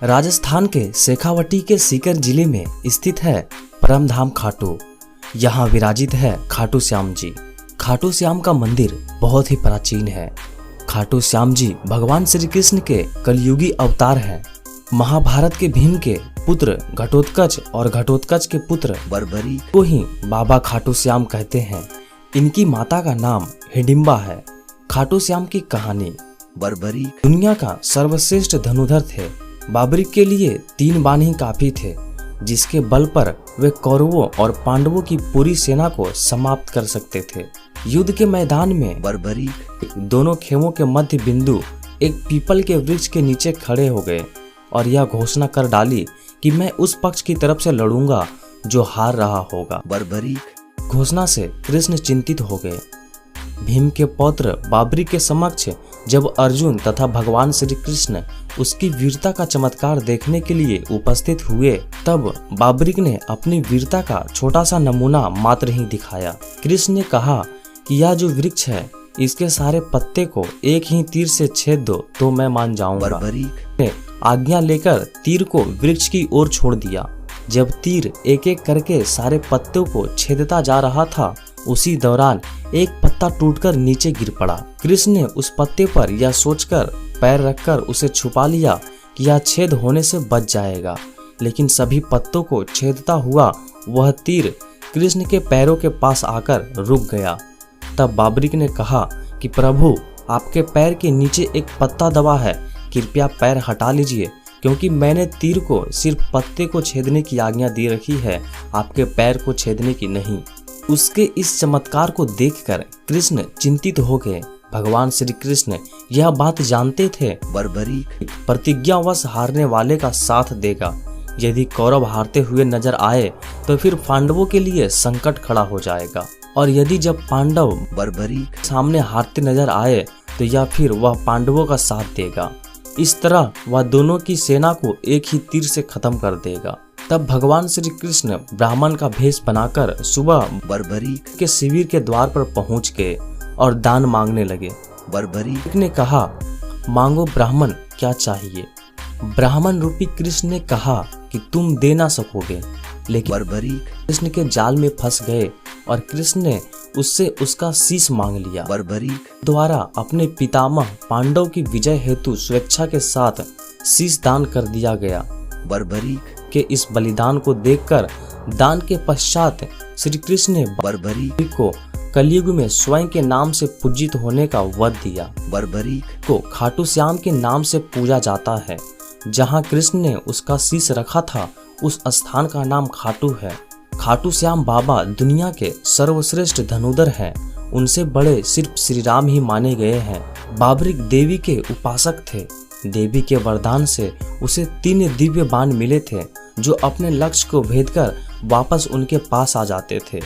राजस्थान के शेखावटी के सीकर जिले में स्थित है परमधाम खाटू। यहाँ विराजित है खाटू श्याम जी। खाटू श्याम का मंदिर बहुत ही प्राचीन है। खाटू श्याम जी भगवान श्री कृष्ण के कलयुगी अवतार हैं। महाभारत के भीम के पुत्र घटोत्कच और घटोत्कच के पुत्र बर्बरी को ही बाबा खाटू श्याम कहते हैं। इनकी माता का नाम हिडिंबा है। खाटू श्याम की कहानी। बर्बरी दुनिया का सर्वश्रेष्ठ धनुधर थे। बाबरी के लिए 3 बाण ही काफी थे, जिसके बल पर वे कौरवों और पांडवों की पूरी सेना को समाप्त कर सकते थे। युद्ध के मैदान में बर्बरी दोनों खेमों के मध्य बिंदु एक पीपल के वृक्ष के नीचे खड़े हो गए और यह घोषणा कर डाली कि मैं उस पक्ष की तरफ से लड़ूंगा जो हार रहा होगा। बर्बरी घोषणा से कृष्ण चिंतित हो गए। भीम के पौत्र बाबरी के समक्ष जब अर्जुन तथा भगवान श्री कृष्ण उसकी वीरता का चमत्कार देखने के लिए उपस्थित हुए, तब बाबरी ने अपनी वीरता का छोटा सा नमूना मात्र ही दिखाया। कृष्ण ने कहा कि यह जो वृक्ष है, इसके सारे पत्ते को एक ही तीर से छेद दो तो मैं मान जाऊंगा। बर्बरी ने आज्ञा लेकर तीर को वृक्ष की ओर छोड़ दिया। जब तीर एक एक करके सारे पत्तों को छेदता जा रहा था, उसी दौरान एक पत्ता टूटकर नीचे गिर पड़ा। कृष्ण ने उस पत्ते पर यह सोचकर पैर रखकर उसे छुपा लिया कि यह छेद होने से बच जाएगा, लेकिन सभी पत्तों को छेदता हुआ वह तीर कृष्ण के पैरों के पास आकर रुक गया। तब बाबरी ने कहा कि प्रभु, आपके पैर के नीचे एक पत्ता दबा है, कृपया पैर हटा लीजिए, क्योंकि मैंने तीर को सिर्फ पत्ते को छेदने की आज्ञा दे रखी है, आपके पैर को छेदने की नहीं। उसके इस चमत्कार को देखकर कृष्ण चिंतित हो गए। भगवान श्री कृष्ण यह बात जानते थे। बर्बरी प्रतिज्ञावश हारने वाले का साथ देगा। यदि कौरव हारते हुए नजर आए तो फिर पांडवों के लिए संकट खड़ा हो जाएगा, और यदि जब पांडव बर्बरी सामने हारते नजर आए तो या फिर वह पांडवों का साथ देगा। इस तरह वह दोनों की सेना को एक ही तीर से खत्म कर देगा। तब भगवान श्री कृष्ण ब्राह्मण का भेष बनाकर सुबह बर्बरी के शिविर के द्वार पर पहुंच गए और दान मांगने लगे। बर्बरी ने कहा, मांगो ब्राह्मण, क्या चाहिए? ब्राह्मण रूपी कृष्ण ने कहा कि तुम दे ना सकोगे, लेकिन बर्बरी कृष्ण के जाल में फंस गए और कृष्ण ने उससे उसका शीश मांग लिया। बर्बरी द्वारा अपने पितामह पांडव की विजय हेतु स्वेच्छा के साथ शीश दान कर दिया गया। बर्बरी के इस बलिदान को देखकर दान के पश्चात श्री कृष्ण ने बर्बरी को कलयुग में स्वयं के नाम से पूजित होने का वध दिया। बर्बरी को खाटू श्याम के नाम से पूजा जाता है। जहाँ कृष्ण ने उसका शीश रखा था, उस स्थान का नाम खाटू है। खाटू श्याम बाबा दुनिया के सर्वश्रेष्ठ धनुधर हैं। उनसे बड़े सिर्फ श्री राम ही माने गए हैं। बाबरी देवी के उपासक थे। देवी के वरदान से उसे 3 दिव्य बाण मिले थे, जो अपने लक्ष्य को भेदकर वापस उनके पास आ जाते थे।